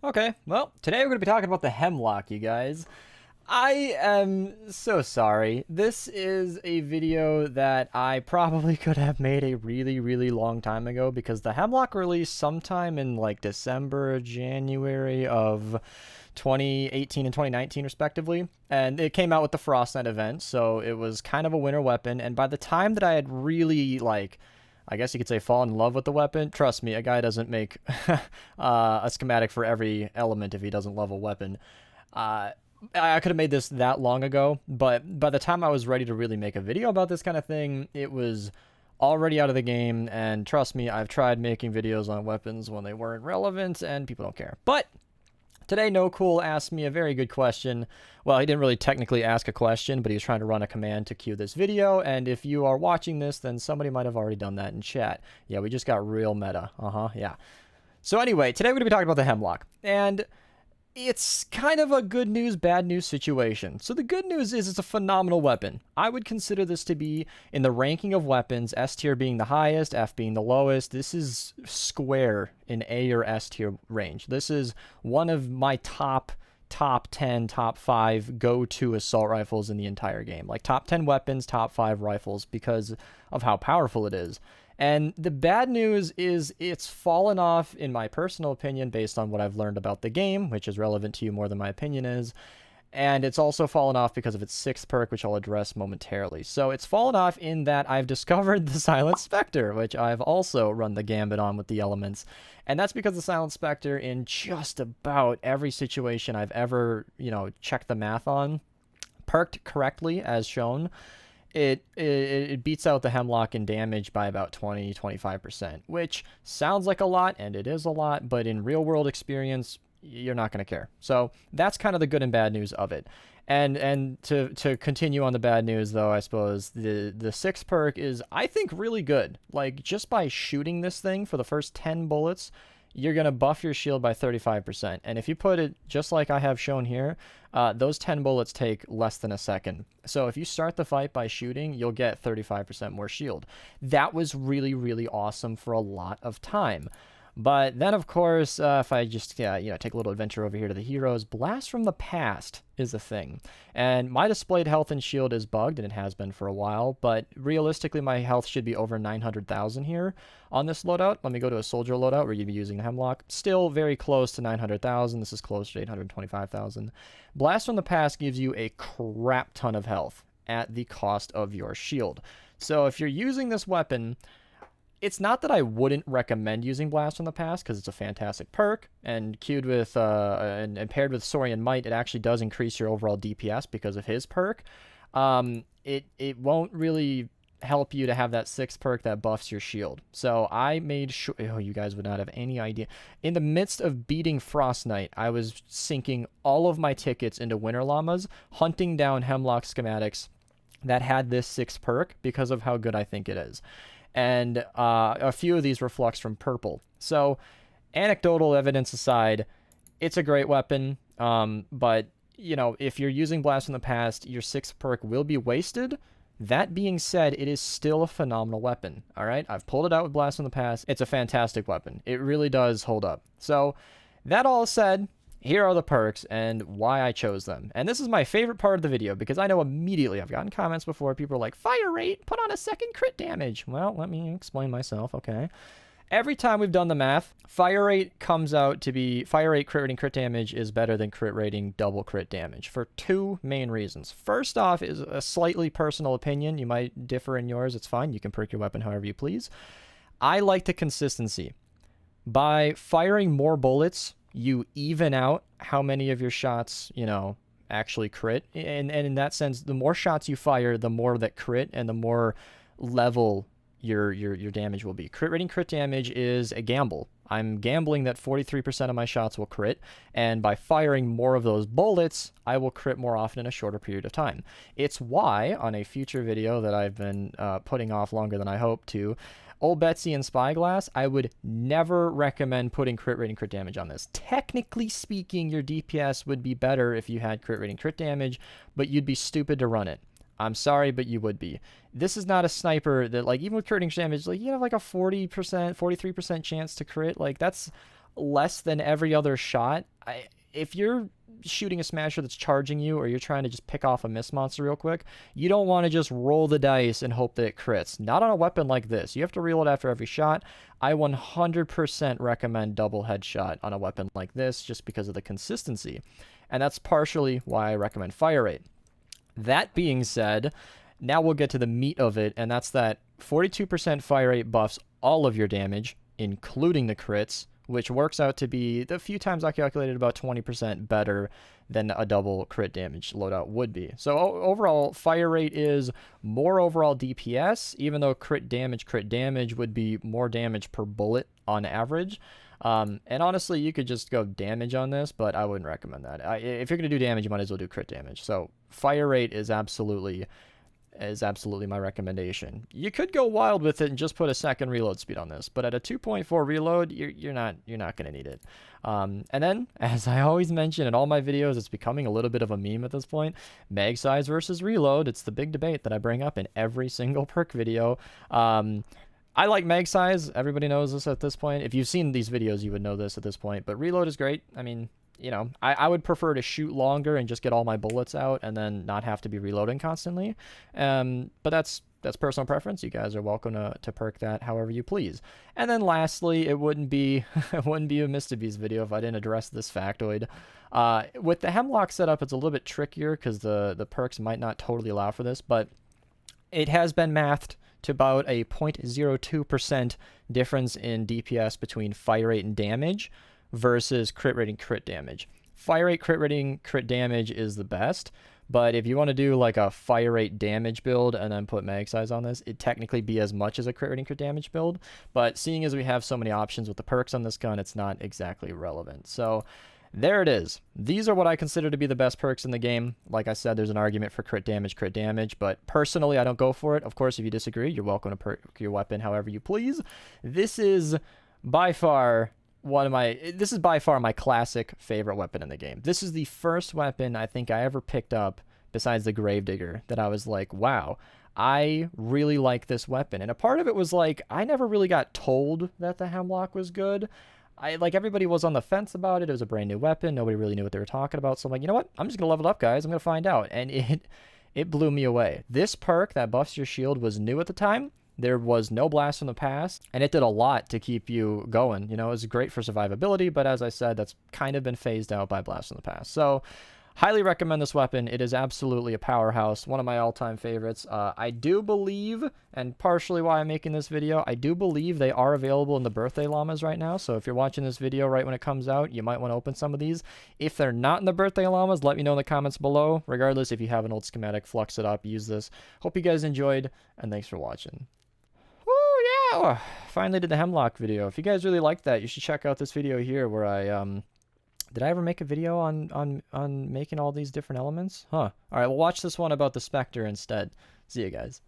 Okay, well, today we're going to be talking about the Hemlock, you guys. I am so sorry. This is a video that I probably could have made a really, really long time ago because the Hemlock released sometime in like December, January of 2018 and 2019 respectively, and it came out with the Fortnite event, so it was kind of a winter weapon, and by the time that I had really I guess you could say fall in love with the weapon. Trust me, a guy doesn't make a schematic for every element if he doesn't love a weapon. I could have made this that long ago, but by the time I was ready to really make a video about this kind of thing, it was already out of the game, and trust me, I've tried making videos on weapons when they weren't relevant, and people don't care. But today, No Cool asked me a very good question. Well, he didn't really technically ask a question, but he was trying to run a command to cue this video, and if you are watching this, then somebody might have already done that in chat. Yeah, we just got real meta. Yeah. So anyway, today we're going to be talking about the Hemlock, and it's kind of a good news, bad news situation. So the good news is it's a phenomenal weapon. I would consider this to be in the ranking of weapons, S tier being the highest, F being the lowest. This is square in A or S tier range. This is one of my top 10, top 5 go-to assault rifles in the entire game. Like top 10 weapons, top 5 rifles because of how powerful it is. And the bad news is it's fallen off, in my personal opinion, based on what I've learned about the game, which is relevant to you more than my opinion is. And it's also fallen off because of its 6th perk, which I'll address momentarily. So it's fallen off in that I've discovered the Silent Spectre, which I've also run the gambit on with the elements. And that's because the Silent Spectre, in just about every situation I've ever, checked the math on, perked correctly as shown, it beats out the Hemlock in damage by about 20-25%, which sounds like a lot, and it is a lot, but in real world experience, you're not going to care. So that's kind of the good and bad news of it. And to continue on the bad news, though, I suppose the 6th perk is, I think, really good. Like, just by shooting this thing for the first 10 bullets, you're going to buff your shield by 35%. And if you put it just like I have shown here, those 10 bullets take less than a second. So if you start the fight by shooting, you'll get 35% more shield. That was really, really awesome for a lot of time. But then, of course, if I just take a little adventure over here to the heroes, Blast from the Past is a thing. And my displayed health and shield is bugged, and it has been for a while, but realistically my health should be over 900,000 here on this loadout. Let me go to a soldier loadout where you'd be using the Hemlock. Still very close to 900,000. This is close to 825,000. Blast from the Past gives you a crap ton of health at the cost of your shield. So if you're using this weapon, it's not that I wouldn't recommend using Blast from the Past because it's a fantastic perk, and queued with and paired with Saurian Might, it actually does increase your overall DPS because of his perk. It won't really help you to have that 6th perk that buffs your shield. So I made sure, you guys would not have any idea. In the midst of beating Frost Knight, I was sinking all of my tickets into Winter Llamas, hunting down Hemlock schematics that had this 6th perk because of how good I think it is. And a few of these were fluxed from purple. So anecdotal evidence aside, it's a great weapon, but if you're using Blast from the Past, your 6th perk will be wasted. That being said, it is still a phenomenal weapon. All right, I've pulled it out with Blast from the Past. It's a fantastic weapon. It really does hold up. So that all said, here are the perks and why I chose them. And this is my favorite part of the video because I know immediately, I've gotten comments before, people are like, fire rate, put on a 2nd crit damage. Well, let me explain myself, okay? Every time we've done the math, fire rate comes out to be, fire rate crit rating crit damage is better than crit rating double crit damage for 2 main reasons. First off is a slightly personal opinion. You might differ in yours, it's fine. You can perk your weapon however you please. I like the consistency. By firing more bullets, you even out how many of your shots, actually crit. And in that sense, the more shots you fire, the more that crit and the more level your damage will be. Crit rating crit damage is a gamble. I'm gambling that 43% of my shots will crit, and by firing more of those bullets, I will crit more often in a shorter period of time. It's why, on a future video that I've been putting off longer than I hoped to, Old Betsy and Spyglass, I would never recommend putting crit rating crit damage on this. Technically speaking, your DPS would be better if you had crit rating crit damage, but you'd be stupid to run it. I'm sorry, but you would be. This is not a sniper that, even with crit rating damage, you have a 40%, 43% chance to crit. That's less than every other shot, if you're shooting a smasher that's charging you, or you're trying to just pick off a miss monster real quick, you don't want to just roll the dice and hope that it crits. Not on a weapon like this. You have to reload after every shot. I 100% recommend double headshot on a weapon like this just because of the consistency. And that's partially why I recommend fire rate. That being said, now we'll get to the meat of it, and that's that 42% fire rate buffs all of your damage, including the crits, which works out to be, the few times I calculated, about 20% better than a double crit damage loadout would be. So overall, fire rate is more overall DPS, even though crit damage would be more damage per bullet on average. And honestly, you could just go damage on this, but I wouldn't recommend that. If you're going to do damage, you might as well do crit damage. So fire rate is absolutely my recommendation. You could go wild with it and just put a second reload speed on this, but at a 2.4 reload, you're not going to need it. And then, as I always mention in all my videos, it's becoming a little bit of a meme at this point. Mag size versus reload. It's the big debate that I bring up in every single perk video. I like mag size. Everybody knows this at this point. If you've seen these videos, you would know this at this point. But reload is great. I mean, you know, I would prefer to shoot longer and just get all my bullets out and then not have to be reloading constantly. But that's personal preference. You guys are welcome to perk that however you please. And then lastly, it wouldn't be a Mr. Beast video if I didn't address this factoid. With the Hemlock setup, it's a little bit trickier because the perks might not totally allow for this, but it has been mathed to about a 0.02% difference in DPS between fire rate and damage versus crit rating crit damage. Fire rate crit rating crit damage is the best, but if you want to do like a fire rate damage build and then put mag size on this, it'd technically be as much as a crit rating crit damage build, but seeing as we have so many options with the perks on this gun, it's not exactly relevant. So there it is. These are what I consider to be the best perks in the game. Like I said, there's an argument for crit damage, but personally, I don't go for it. Of course, if you disagree, you're welcome to perk your weapon however you please. This is by far my classic favorite weapon in the game. This is the first weapon I think I ever picked up besides the Gravedigger that I was like, wow, I really like this weapon. And a part of it was like, I never really got told that the Hemlock was good. Everybody was on the fence about it. It was a brand new weapon. Nobody really knew what they were talking about. So I'm like, you know what? I'm just going to level it up, guys. I'm going to find out. And it blew me away. This perk that buffs your shield was new at the time. There was no blast from the past, and it did a lot to keep you going. You know, it was great for survivability, but as I said, that's kind of been phased out by blast from the past. So highly recommend this weapon. It is absolutely a powerhouse, one of my all-time favorites. I do believe, and partially why I'm making this video, I do believe they are available in the birthday llamas right now. So if you're watching this video right when it comes out, you might want to open some of these. If they're not in the birthday llamas, let me know in the comments below. Regardless, if you have an old schematic, flux it up, use this. Hope you guys enjoyed, and thanks for watching. Oh, finally did the Hemlock video. If you guys really liked that, you should check out this video here where I did I ever make a video on making all these different elements? Huh. All right, we'll watch this one about the Spectre instead. See you guys.